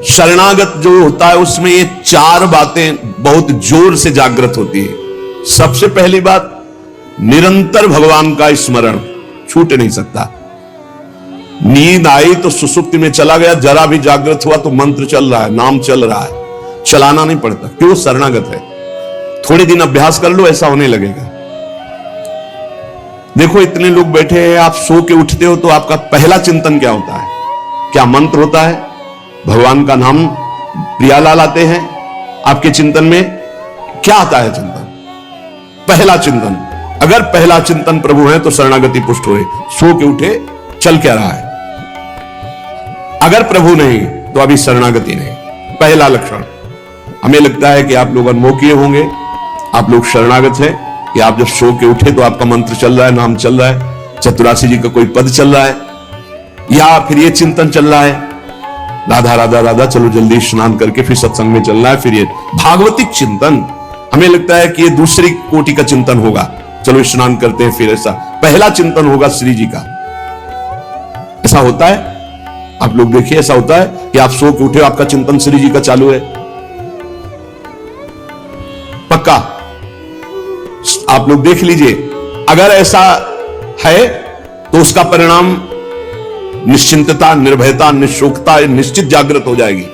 शरणागत जो होता है उसमें ये चार बातें बहुत जोर से जागृत होती है। सबसे पहली बात, निरंतर भगवान का स्मरण छूट नहीं सकता। नींद आई तो सुसुप्ति में चला गया, जरा भी जागृत हुआ तो मंत्र चल रहा है, नाम चल रहा है, चलाना नहीं पड़ता। क्यों? शरणागत है। थोड़े दिन अभ्यास कर लो, ऐसा होने लगेगा। देखो इतने लोग बैठे हैं, आप सो के उठते हो तो आपका पहला चिंतन क्या होता है? क्या मंत्र होता है? भगवान का नाम प्रियालाल आते हैं आपके चिंतन में? क्या आता है चिंतन? पहला चिंतन। अगर पहला चिंतन प्रभु है तो शरणागति पुष्ट हुए। सो के उठे, चल क्या रहा है? अगर प्रभु नहीं तो अभी शरणागति नहीं। पहला लक्षण। हमें लगता है कि आप लोग अनमोखीय होंगे, आप लोग शरणागत हैं कि आप जब सो के उठे तो आपका मंत्र चल रहा है, नाम चल रहा है, चतुरासी जी का कोई पद चल रहा है, या फिर ये चिंतन चल रहा है, राधा राधा राधा, चलो जल्दी स्नान करके फिर सत्संग में चलना है। फिर ये भागवतिक चिंतन, हमें लगता है कि ये दूसरी कोटि का चिंतन होगा, चलो स्नान करते हैं फिर। ऐसा पहला चिंतन होगा श्री जी का। ऐसा होता है? आप लोग देखिए, ऐसा होता है कि आप सो के उठे, आपका चिंतन श्री जी का चालू है? पक्का? आप लोग देख लीजिए, अगर ऐसा है तो उसका परिणाम निश्चिंतता, निर्भयता, निशोकता निश्चित जागृत हो जाएगी।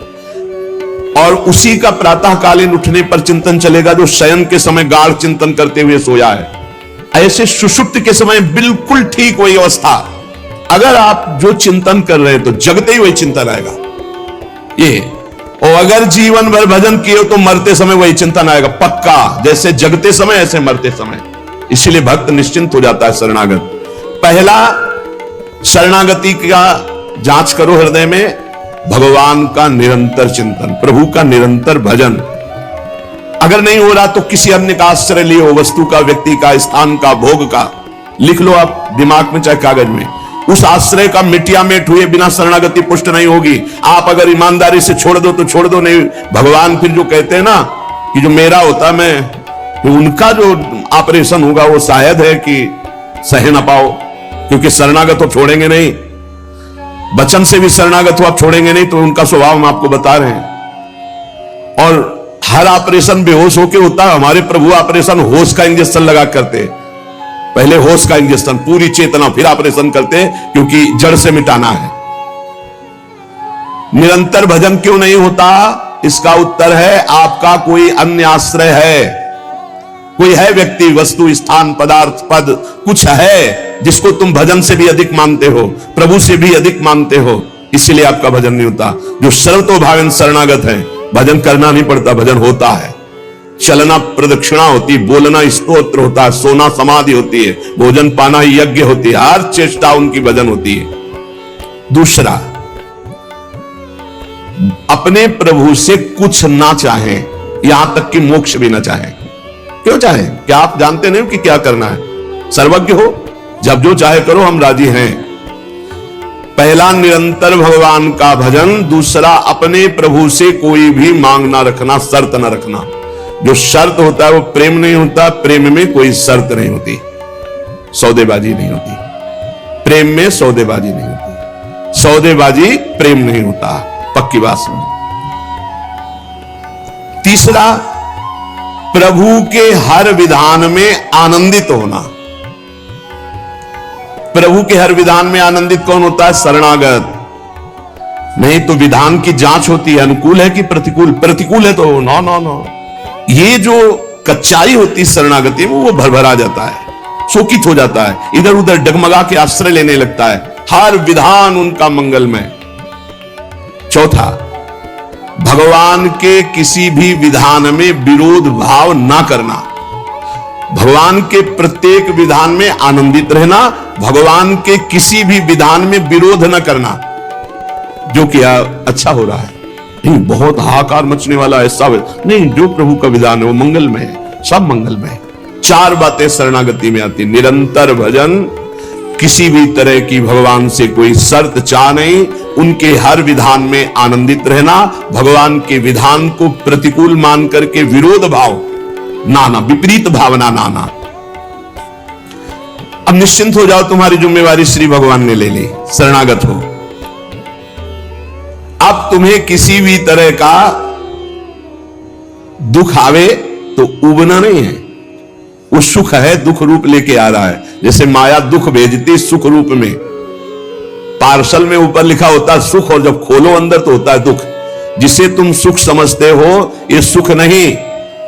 और उसी का प्रातःकालीन उठने पर चिंतन चलेगा जो शयन के समय गाढ़ चिंतन करते हुए सोया है। ऐसे सुषुप्त के समय बिल्कुल ठीक वही अवस्था। अगर आप जो चिंतन कर रहे हैं तो जगते ही वही चिंतन आएगा ये। और अगर जीवन भर भजन किए तो मरते समय वही चिंतन आएगा पक्का। जैसे जगते समय ऐसे मरते समय। इसलिए भक्त निश्चिंत हो जाता है शरणागत। पहला, शरणागति का जांच करो हृदय में, भगवान का निरंतर चिंतन, प्रभु का निरंतर भजन। अगर नहीं हो रहा तो किसी अन्य का आश्रय लियो, वस्तु का, व्यक्ति का, स्थान का, भोग का, लिख लो आप दिमाग में चाहे कागज में। उस आश्रय का मिटिया मेट हुए बिना शरणागति पुष्ट नहीं होगी। आप अगर ईमानदारी से छोड़ दो तो छोड़ दो, नहीं भगवान फिर जो कहते हैं ना कि जो मेरा होता मैं, तो उनका जो ऑपरेशन होगा वो शायद है कि सह ना पाओ, क्योंकि शरणागत हो छोड़ेंगे नहीं। वचन से भी शरणागत हो आप छोड़ेंगे नहीं, तो उनका स्वभाव हम आपको बता रहे हैं। और हर ऑपरेशन बेहोश होके होता है। हमारे प्रभु ऑपरेशन होश का इंजेक्शन लगा करते, पहले होश का इंजेक्शन, पूरी चेतना, फिर ऑपरेशन करते, क्योंकि जड़ से मिटाना है। निरंतर भजन क्यों नहीं होता? इसका उत्तर है आपका कोई अन्य आश्रय है, कोई है व्यक्ति, वस्तु, स्थान, पदार्थ, पद, कुछ है जिसको तुम भजन से भी अधिक मानते हो, प्रभु से भी अधिक मानते हो, इसलिए आपका भजन नहीं होता। जो सर्वतोभावेन शरणागत है, भजन करना नहीं पड़ता, भजन होता है। चलना प्रदक्षिणा होती, बोलना स्तोत्र होता है, सोना समाधि होती है, भोजन पाना यज्ञ होती है, हर चेष्टा उनकी भजन होती है। दूसरा, अपने प्रभु से कुछ ना चाहें, यहां तक कि मोक्ष भी ना चाहें। क्यों चाहें? क्या आप जानते नहीं कि क्या करना है? सर्वज्ञ हो, जब जो चाहे करो, हम राजी हैं। पहला, निरंतर भगवान का भजन। दूसरा, अपने प्रभु से कोई भी मांग ना रखना, शर्त ना रखना। जो शर्त होता है वो प्रेम नहीं होता। प्रेम में कोई शर्त नहीं होती, सौदेबाजी नहीं होती। प्रेम में सौदेबाजी नहीं होती, सौदेबाजी प्रेम नहीं होता, पक्की बात सुनो। तीसरा, प्रभु के हर विधान में आनंदित होना। प्रभु के हर विधान में आनंदित कौन होता है? शरणागत। नहीं तो विधान की जांच होती है, अनुकूल है कि प्रतिकूल। प्रतिकूल है तो नो नो नो। ये जो कच्चाई होती है शरणागति में, वो भरभरा जाता है, शोकित हो जाता है, इधर उधर डगमगा के आश्रय लेने लगता है। हर विधान उनका मंगलमय। चौथा, भगवान के किसी भी विधान में विरोध भाव ना करना। भगवान के प्रत्येक विधान में आनंदित रहना, भगवान के किसी भी विधान में विरोध न करना। जो किया अच्छा हो रहा है, नहीं बहुत हाहाकार मचने वाला है, सब नहीं, जो प्रभु का विधान है वो मंगलमय है, सब मंगलमय है। चार बातें शरणागति में आती, निरंतर भजन, किसी भी तरह की भगवान से कोई शर्त चाह नहीं, उनके हर विधान में आनंदित रहना, भगवान के विधान को प्रतिकूल मान करके विरोध भाव नाना, विपरीत भावना नाना। अब निश्चिंत हो जाओ, तुम्हारी जिम्मेवारी श्री भगवान ने ले ली, शरणागत हो। अब अब तुम्हें किसी भी तरह का दुख आवे तो उबना नहीं है, वो सुख है, दुख रूप लेके आ रहा है। जैसे माया दुख भेजती सुख रूप में, पार्सल में ऊपर लिखा होता है सुख, और जब खोलो अंदर तो होता है दुख। जिसे तुम सुख समझते हो ये सुख नहीं,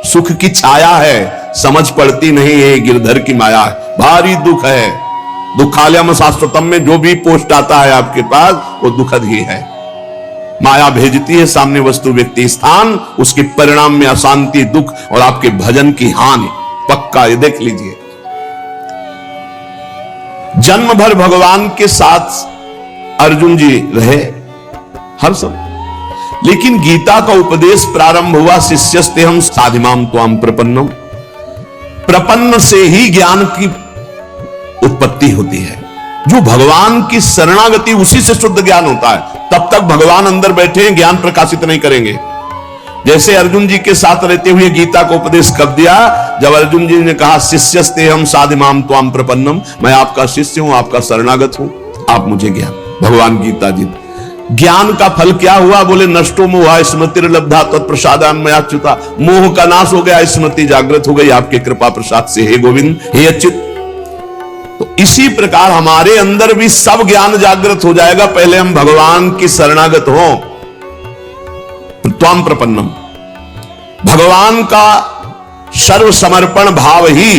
सुख की छाया है, समझ पड़ती नहीं है, गिरधर की माया है, भारी दुख है। दुखालयम शाश्वतम में जो भी पोस्ट आता है आपके पास वो दुखद ही है। माया भेजती है सामने वस्तु व्यक्ति स्थान, उसके परिणाम में अशांति दुख और आपके भजन की हानि पक्का, ये देख लीजिए। जन्म भर भगवान के साथ अर्जुन जी रहे हर समय, लेकिन गीता का उपदेश प्रारंभ हुआ शिष्यस्ते हम साधिमाम त्वाम प्रपन्नम। प्रपन्न से ही ज्ञान की उत्पत्ति होती है। जो भगवान की शरणागति, उसी से शुद्ध ज्ञान होता है। तब तक भगवान अंदर बैठे हैं, ज्ञान प्रकाशित नहीं करेंगे। जैसे अर्जुन जी के साथ रहते हुए गीता को उपदेश कब दिया? जब अर्जुन जी ने कहा शिष्यस्ते हम साधिमाम त्वाम प्रपन्नम, मैं आपका शिष्य हूं, आपका शरणागत हूं, आप मुझे ज्ञान। भगवान गीता जी, ज्ञान का फल क्या हुआ? बोले नष्टो मोह स्मृतिर्लब्धा तत्प्रसादान्मयाच्युता, मोह का नाश हो गया, स्मृति जागृत हो गई आपके कृपा प्रसाद से, हे गोविंद हे अच्युत। तो इसी प्रकार हमारे अंदर भी सब ज्ञान जागृत हो जाएगा, पहले हम भगवान की शरणागत हो। त्वाम प्रपन्नम, भगवान का सर्व समर्पण भाव ही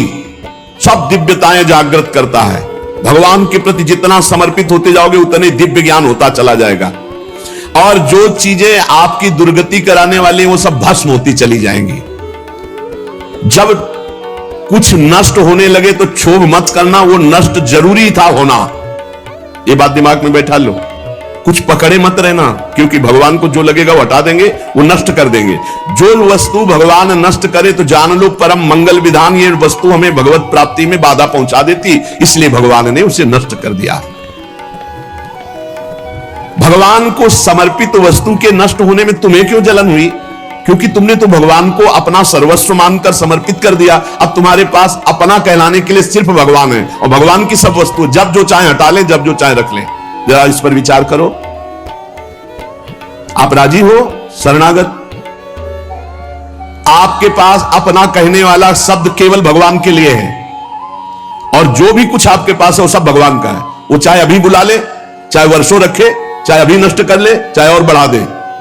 सब दिव्यताएं जागृत करता है। भगवान के प्रति जितना समर्पित होते जाओगे उतने दिव्य ज्ञान होता चला जाएगा, और जो चीजें आपकी दुर्गति कराने वाली वो सब भस्म होती चली जाएंगी। जब कुछ नष्ट होने लगे तो क्षोभ मत करना, वो नष्ट जरूरी था होना, ये बात दिमाग में बैठा लो। कुछ पकड़े मत रहना, क्योंकि भगवान को जो लगेगा वो हटा देंगे, वो नष्ट कर देंगे। जो वस्तु भगवान नष्ट करे तो जान लो परम मंगल विधान, ये वस्तु हमें भगवत प्राप्ति में बाधा पहुंचा देती, इसलिए भगवान ने उसे नष्ट कर दिया। भगवान को समर्पित वस्तु के नष्ट होने में तुम्हें क्यों जलन हुई? क्योंकि तुमने तो भगवान को अपना सर्वस्व मानकर समर्पित कर दिया। अब तुम्हारे पास अपना कहलाने के लिए सिर्फ भगवान है, और भगवान की सब वस्तु जब जो चाहे हटा लें, जब जो चाहे रख लें। जरा इस पर विचार करो। आप राजी हो शरणागत? आपके पास अपना कहने वाला शब्द केवल भगवान के लिए है, और जो भी कुछ आपके पास है वो सब भगवान का है। वो चाहे अभी बुला ले, चाहे वर्षों रखे, चाहे अभी नष्ट कर ले, चाहे और बढ़ा दे।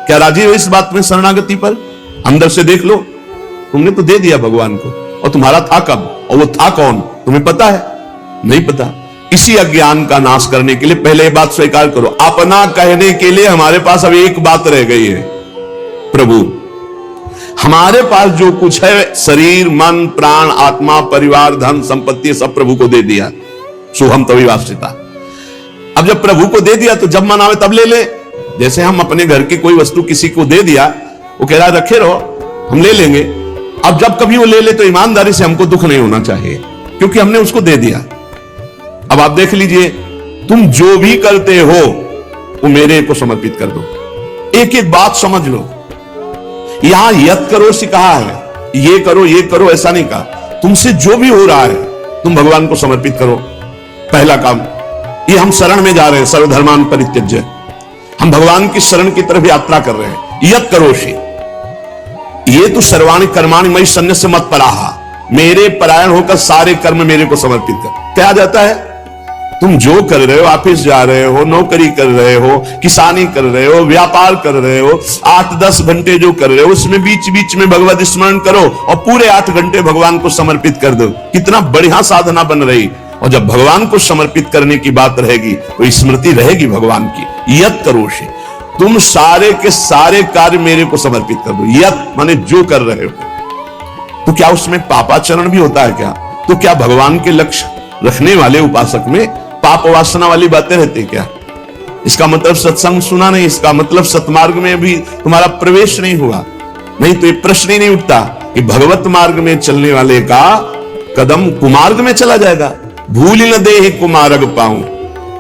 क्या राजी हो इस बात में शरणागति पर? अंदर से देख लो, तुमने तो दे दिया भगवान को, और तुम्हारा था कब, और वो था कौन, तुम्हें पता है? नहीं पता। इसी अज्ञान का नाश करने के लिए पहले बात स्वीकार करो, अपना कहने के लिए हमारे पास अब एक बात रह गई है, प्रभु। हमारे पास जो कुछ है, शरीर मन प्राण आत्मा परिवार धन संपत्ति, सब प्रभु को दे दिया। सोहम तभी वास्ता। अब जब प्रभु को दे दिया तो जब मन आवे तब ले ले। जैसे हम अपने घर की कोई वस्तु किसी को दे दिया, वो कह रहा है रखे रहो, हम ले लेंगे। अब जब कभी वो ले ले तो ईमानदारी से हमको दुख नहीं होना चाहिए, क्योंकि हमने उसको दे दिया। अब आप देख लीजिए, तुम जो भी करते हो वो मेरे को समर्पित कर दो। एक एक बात समझ लो। यहां यत करो से कहा है, ये करो ऐसा नहीं कहा। तुमसे जो भी हो रहा है तुम भगवान को समर्पित करो। पहला काम ये, हम शरण में जा रहे हैं, सर्वधर्मान परित्यज्य, हम भगवान की शरण की तरफ यात्रा कर रहे हैं। यत करोषि, ये तो सर्वाणि कर्माणि मयि सन्न्यस्य मत्पराः, मेरे परायण होकर सारे कर्म मेरे को समर्पित कर। क्या जाता है? तुम जो कर रहे हो, ऑफिस जा रहे हो, नौकरी कर रहे हो, किसानी कर रहे हो, व्यापार कर रहे हो, 8-10 घंटे जो कर रहे हो उसमें बीच बीच में भगवत स्मरण करो, और पूरे 8 घंटे भगवान को समर्पित कर दो। कितना बढ़िया साधना बन रही। और जब भगवान को समर्पित करने की बात रहेगी तो स्मृति रहेगी भगवान की। यत करोषि, तुम सारे के सारे कार्य मेरे को समर्पित कर दो। यत माने जो कर रहे हो। तो क्या उसमें पापाचरण भी होता है क्या? तो क्या भगवान के लक्ष्य रखने वाले उपासक में पाप वासना वाली बातें रहती क्या? इसका मतलब सत्संग सुना नहीं, इसका मतलब सतमार्ग में भी तुम्हारा प्रवेश नहीं हुआ। नहीं तो ये प्रश्न ही नहीं उठता कि भगवत मार्ग में चलने वाले का कदम कुमार्ग में चला जाएगा। भूल न दे कुमार्ग पाऊं,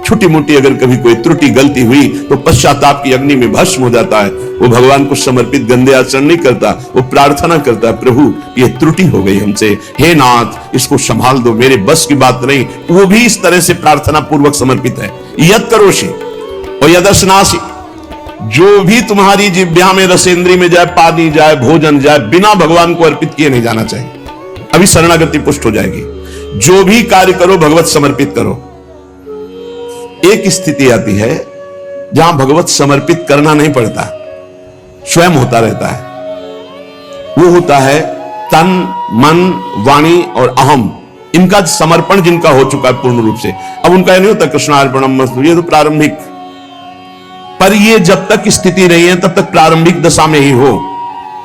छोटी मोटी अगर कभी कोई त्रुटि गलती हुई तो पश्चाताप की अग्नि में भस्म हो जाता है। वो भगवान को समर्पित गंदे आचरण नहीं करता, वो प्रार्थना करता है, प्रभु ये त्रुटि हो गई हमसे, हे नाथ इसको संभाल दो, मेरे बस की बात नहीं। वो भी इस तरह से प्रार्थना पूर्वक समर्पित है। यत करोषि और यदर्शनासि, जो भी तुम्हारी जिह्वा में, रसेंद्री में जाए, पानी जाए, भोजन जाए, बिना भगवान को अर्पित किए नहीं जाना चाहिए। अभी शरणागति पुष्ट हो जाएगी। जो भी कार्य करो भगवत समर्पित करो। एक स्थिति आती है जहां भगवत समर्पित करना नहीं पड़ता, स्वयं होता रहता है। वो होता है तन, मन, वाणी और अहम, इनका समर्पण जिनका हो चुका है पूर्ण रूप से। अब उनका नहीं होता कृष्णार्पणमस्तु, ये तो प्रारंभिक, पर ये जब तक स्थिति नहीं है तब तक प्रारंभिक दशा में ही हो।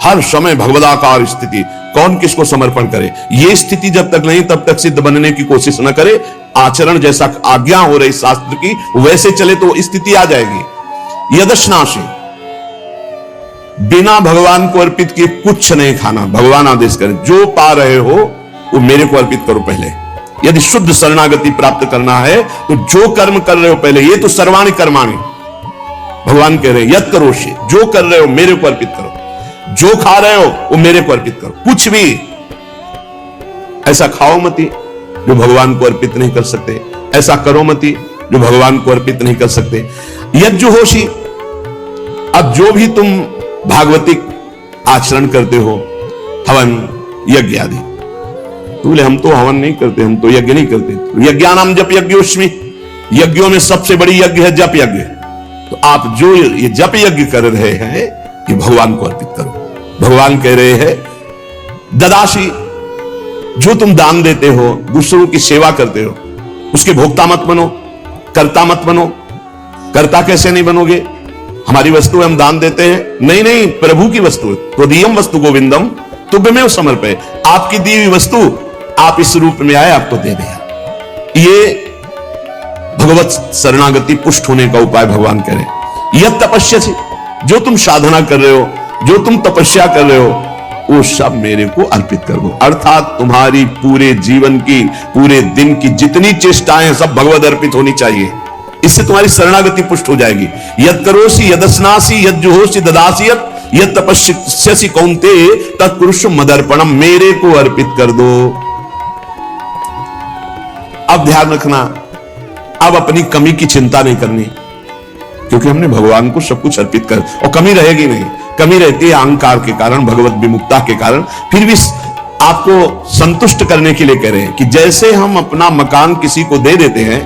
हर समय भगवदाकार स्थिति, कौन किसको समर्पण करे, ये स्थिति जब तक नहीं तब तक सिद्ध बनने की कोशिश न करे। आचरण जैसा आज्ञा हो रही शास्त्र की वैसे चले तो स्थिति आ जाएगी। यदश्नाशी, बिना भगवान को अर्पित किए कुछ नहीं खाना। भगवान आदेश करे जो पा रहे हो वो मेरे को अर्पित करो पहले। यदि शुद्ध शरणागति प्राप्त करना है तो जो कर्म कर रहे हो पहले, ये तो सर्वाणि कर्माणि भगवान कह रहे हैं, यत् करोषि, जो कर रहे हो मेरे को अर्पित करो। जो खा रहे हो वो मेरे को अर्पित करो। कुछ भी ऐसा खाओ मती जो भगवान को अर्पित नहीं कर सकते, ऐसा करो मती जो भगवान को अर्पित नहीं कर सकते। यज्जुहोषि, अब जो भी तुम भागवतिक आचरण करते हो, हवन यज्ञ आदि, तो बोले हम तो हवन नहीं करते, हम तो यज्ञ नहीं करते। यज्ञानाम जप यज्ञोस्मि, यज्ञों में सबसे बड़ी यज्ञ है जप यज्ञ। तो आप जो ये जप यज्ञ कर रहे हैं ये भगवान को अर्पित करो। भगवान कह रहे हैं ददाशी, जो तुम दान देते हो, दूसरों की सेवा करते हो, उसके भोक्ता मत बनो, कर्ता मत बनो। कर्ता कैसे नहीं बनोगे? हमारी वस्तु हम दान देते हैं, नहीं नहीं, प्रभु की वस्तु है। त्वदीयम वस्तु गोविंदम तुभ्यमेव समर्पये, आपकी दी हुई वस्तु आप इस रूप में आए, आपको दे दिया। ये भगवत शरणागति पुष्ट होने का उपाय भगवान कह रहे हैं। यह तपस्या से, जो तुम साधना कर रहे हो, जो तुम तपस्या कर रहे हो, वो सब मेरे को अर्पित कर दो। अर्थात तुम्हारी पूरे जीवन की, पूरे दिन की जितनी चेष्टाएं सब भगवद अर्पित होनी चाहिए। इससे तुम्हारी शरणागति पुष्ट हो जाएगी। यद करोसी यदस्नासी यज्जुहोसी ददासी यद तपस्यसि कौन्तेय तत्पुरुषं मदर्पणम, मेरे को अर्पित कर दो। अब ध्यान रखना, अब अपनी कमी की चिंता नहीं करनी, क्योंकि हमने भगवान को सब कुछ अर्पित कर, और कमी रहेगी नहीं। कमी रहती है अहंकार के कारण, भगवत विमुक्ता के कारण। फिर भी आपको संतुष्ट करने के लिए कह रहे हैं कि जैसे हम अपना मकान किसी को दे देते हैं,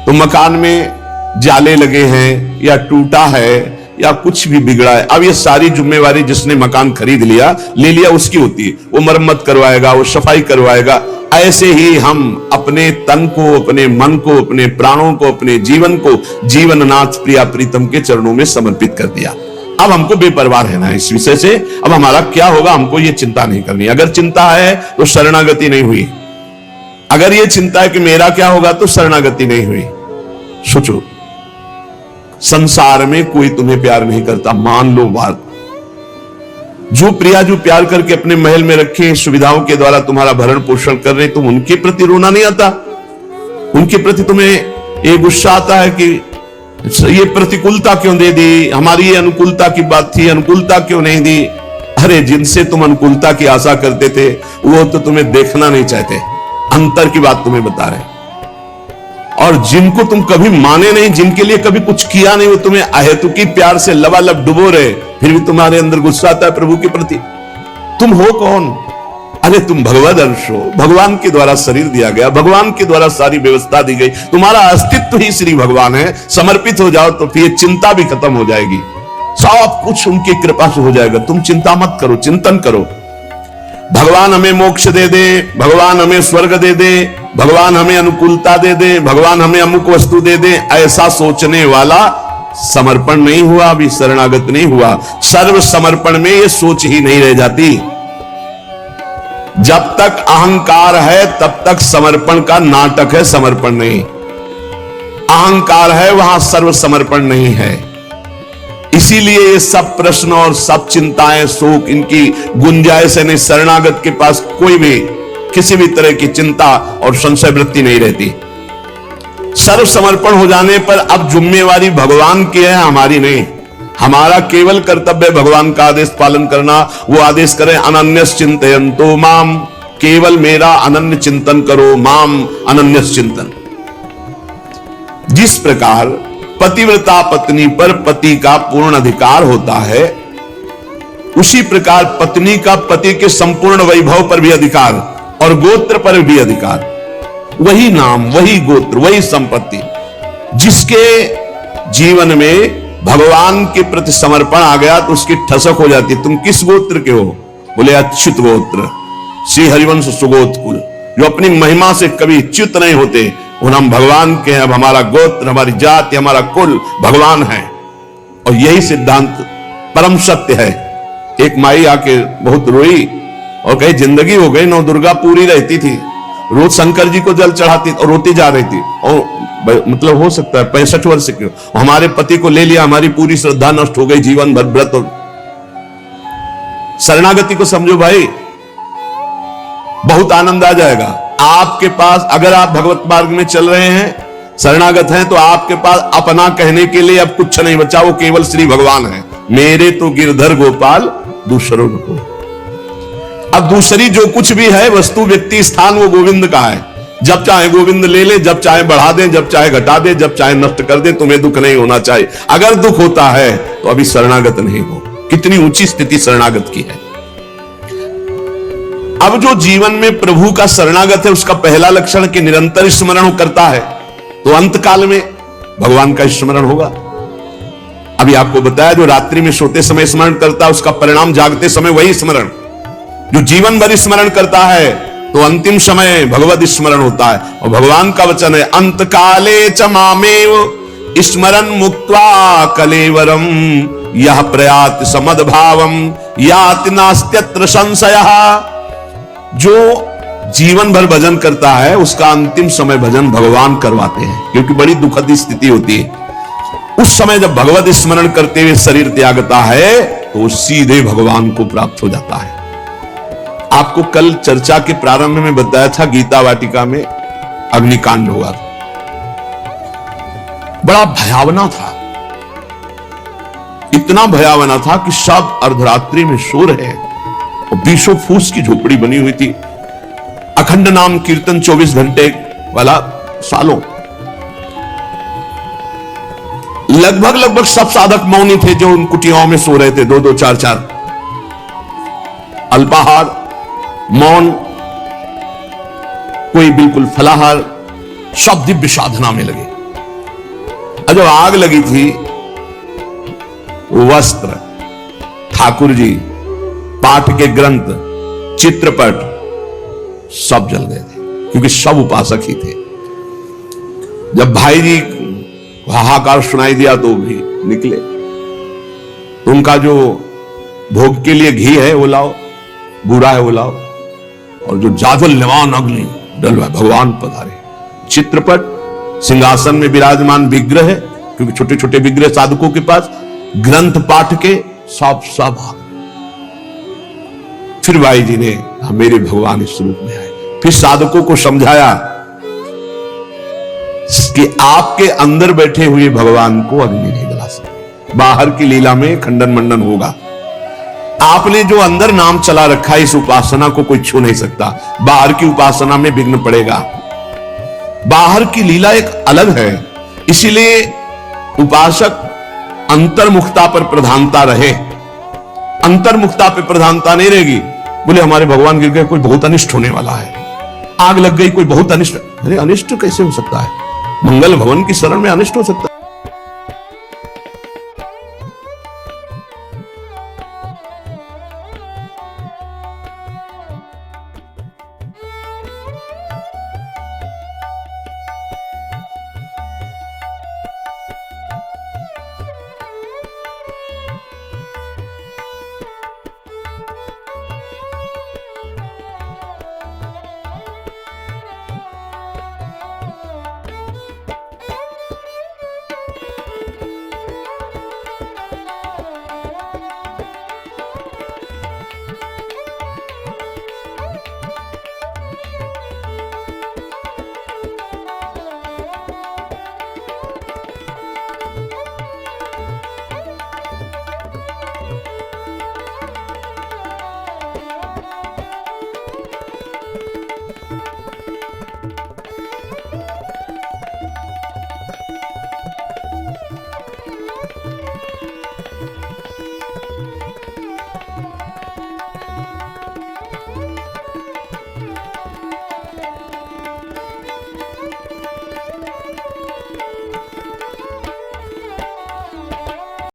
तो मकान में जाले लगे हैं या टूटा है या कुछ भी बिगड़ा है, अब ये सारी जिम्मेवारी जिसने मकान खरीद लिया, ले लिया, उसकी होती है। वो मरम्मत करवाएगा, वो सफाई करवाएगा। ऐसे ही हम अपने तन को, अपने मन को, अपने प्राणों को, अपने जीवन को जीवननाथ प्रिया प्रीतम के चरणों में समर्पित कर दिया। अब हमको बेपरवाह रहना है इस विषय से। अब हमारा क्या होगा हमको ये चिंता नहीं करनी। अगर चिंता है तो शरणागति नहीं हुई, अगर ये चिंता है कि मेरा क्या होगा तो शरणागति नहीं हुई। सोचो, संसार में कोई तुम्हें प्यार नहीं करता, मान लो बात। जो प्रिया, जो प्यार करके अपने महल में रखे, सुविधाओं के द्वारा तुम्हारा भरण पोषण कर रहे, तुम उनके प्रति रोना नहीं आता? उनके प्रति तुम्हें ये गुस्सा आता है कि ये प्रतिकूलता क्यों दे दी, हमारी ये अनुकूलता की बात थी, अनुकूलता क्यों नहीं दी? अरे जिनसे तुम अनुकूलता की आशा करते थे वो तो तुम्हें देखना नहीं चाहते, अंतर की बात तुम्हें बता रहे। और जिनको तुम कभी माने नहीं, जिनके लिए कभी कुछ किया नहीं, वो तुम्हें अहेतुकी प्यार से लबालब डुबो रहे, फिर भी तुम्हारे अंदर गुस्सा आता है प्रभु के प्रति। तुम हो कौन? अरे तुम भगवद अंश हो, भगवान के द्वारा शरीर दिया गया, भगवान के द्वारा सारी व्यवस्था दी गई, तुम्हारा अस्तित्व ही श्री भगवान है। समर्पित हो जाओ तो फिर चिंता भी खत्म हो जाएगी, सब कुछ उनकी कृपा से हो जाएगा। तुम चिंता मत करो, चिंतन करो। भगवान हमें मोक्ष दे दे, भगवान हमें स्वर्ग दे दे, भगवान हमें अनुकूलता दे दे, भगवान हमें अमुक वस्तु दे दे, ऐसा सोचने वाला समर्पण नहीं हुआ, अभी शरणागत नहीं हुआ। सर्व समर्पण में ये सोच ही नहीं रह जाती। जब तक अहंकार है तब तक समर्पण का नाटक है, समर्पण नहीं। अहंकार है वहां सर्व समर्पण नहीं है। इसीलिए ये सब प्रश्न और सब चिंताएं, शोक, इनकी गुंजाइश नहीं। शरणागत के पास कोई भी किसी भी तरह की चिंता और संशय वृत्ति नहीं रहती। सर्व समर्पण हो जाने पर अब जिम्मेवारी भगवान की है, हमारी नहीं। हमारा केवल कर्तव्य भगवान का आदेश पालन करना। वो आदेश करें अनन्यस चिंतयन्तो माम, केवल मेरा अनन्य चिंतन करो, माम अनन्यस चिंतन। जिस प्रकार पतिव्रता पत्नी पर पति का पूर्ण अधिकार होता है, उसी प्रकार पत्नी का पति के संपूर्ण वैभव पर भी अधिकार और गोत्र पर भी अधिकार। वही नाम, वही गोत्र, वही संपत्ति। जिसके जीवन में भगवान के प्रति समर्पण आ गया तो उसकी ठसक हो जाती है। तुम किस गोत्र के हो? बोले अच्युत गोत्र, श्री हरिवंश सुगोत्र कुल। जो अपनी महिमा से कभी च्युत नहीं होते, वो हम भगवान के हैं। अब हमारा गोत्र, हमारी जाति, हमारा कुल भगवान है। और यही सिद्धांत परम सत्य है। एक माई आके बहुत रोई और कही जिंदगी हो गई, नौ दुर्गा पूरी रहती थी, रोज शंकर जी को जल चढ़ाती और रोती जा रही थी। और मतलब हो सकता है 65 वर्ष की, हमारे पति को ले लिया, हमारी पूरी श्रद्धा नष्ट हो गई, जीवन भर व्रत। और शरणागति को समझो भाई, बहुत आनंद आ जाएगा आपके पास। अगर आप भगवत मार्ग में चल रहे हैं, शरणागत हैं, तो आपके पास अपना कहने के लिए अब कुछ नहीं बचा, वो केवल श्री भगवान है। मेरे तो गिरधर गोपाल दूसरों को। अब दूसरी जो कुछ भी है वस्तु, व्यक्ति, स्थान, वो गोविंद का है। जब चाहे गोविंद ले ले, जब चाहे बढ़ा दे, जब चाहे घटा दे, जब चाहे नष्ट कर दे। तुम्हें दुख नहीं होना चाहिए। अगर दुख होता है तो अभी शरणागत नहीं हो। कितनी ऊंची स्थिति शरणागत की है। अब जो जीवन में प्रभु का शरणागत है, उसका पहला लक्षण कि निरंतर स्मरण करता है, तो अंत काल में भगवान का स्मरण होगा। अभी आपको बताया, जो रात्रि में सोते समय स्मरण करता है, उसका परिणाम जागते समय वही स्मरण। जो जीवन भर स्मरण करता है, तो अंतिम समय भगवत स्मरण होता है। और भगवान का वचन है, अंत काले च मामेव स्मरन् मुक्त्वा कलेवरम यह प्रयाति समद्भावम याति नास्त्यत्र संशयः। जो जीवन भर भजन करता है, उसका अंतिम समय भजन भगवान करवाते हैं, क्योंकि बड़ी दुखद स्थिति होती है। उस समय जब भगवत स्मरण करते हुए शरीर त्यागता है, तो सीधे भगवान को प्राप्त हो जाता है। आपको कल चर्चा के प्रारंभ में बताया था, गीता वाटिका में अग्निकांड हुआ था। बड़ा भयावना था, इतना भयावना था कि सब अर्धरात्रि में सो रहे और 20 फूस की झोपड़ी बनी हुई थी। अखंड नाम कीर्तन 24 घंटे वाला, सालों। लगभग सब साधक मौनी थे, जो उन कुटियाओं में सो रहे थे, 2-2, 4-4। अल्पाहार, मौन, कोई बिल्कुल फलाहार, सब दिव्य साधना में लगे। और जब आग लगी थी, वस्त्र, ठाकुर जी, पाठ के ग्रंथ, चित्रपट सब जल गए थे, क्योंकि सब उपासक ही थे। जब भाई जी हाहाकार सुनाई दिया तो भी निकले। उनका जो भोग के लिए घी है वो लाओ, बूरा है वो लाओ, और जो जाज्वल्यमान अग्नि डलवा, भगवान पधारे। चित्रपट, सिंहासन में विराजमान विग्रह है, क्योंकि छोटे छोटे विग्रह साधकों के पास, ग्रंथ पाठ के सब फिर भाई जी ने मेरे भगवान इस रूप में आए। फिर साधकों को समझाया कि आपके अंदर बैठे हुए भगवान को अग्नि नहीं जला सकते, बाहर की लीला में खंडन मंडन होगा। आपने जो अंदर नाम चला रखा है, इस उपासना को कोई छू नहीं सकता। बाहर की उपासना में विघ्न पड़ेगा। बाहर की लीला एक अलग है, इसीलिए उपासक अंतर्मुखता पर प्रधानता रहे। अंतर्मुखता पर प्रधानता नहीं रहेगी, बोले हमारे भगवान गिर गए, कोई बहुत अनिष्ट होने वाला है, आग लग गई, कोई बहुत अनिष्ट। अरे अनिष्ट कैसे हो सकता है? मंगल भवन की शरण में अनिष्ट हो सकता है?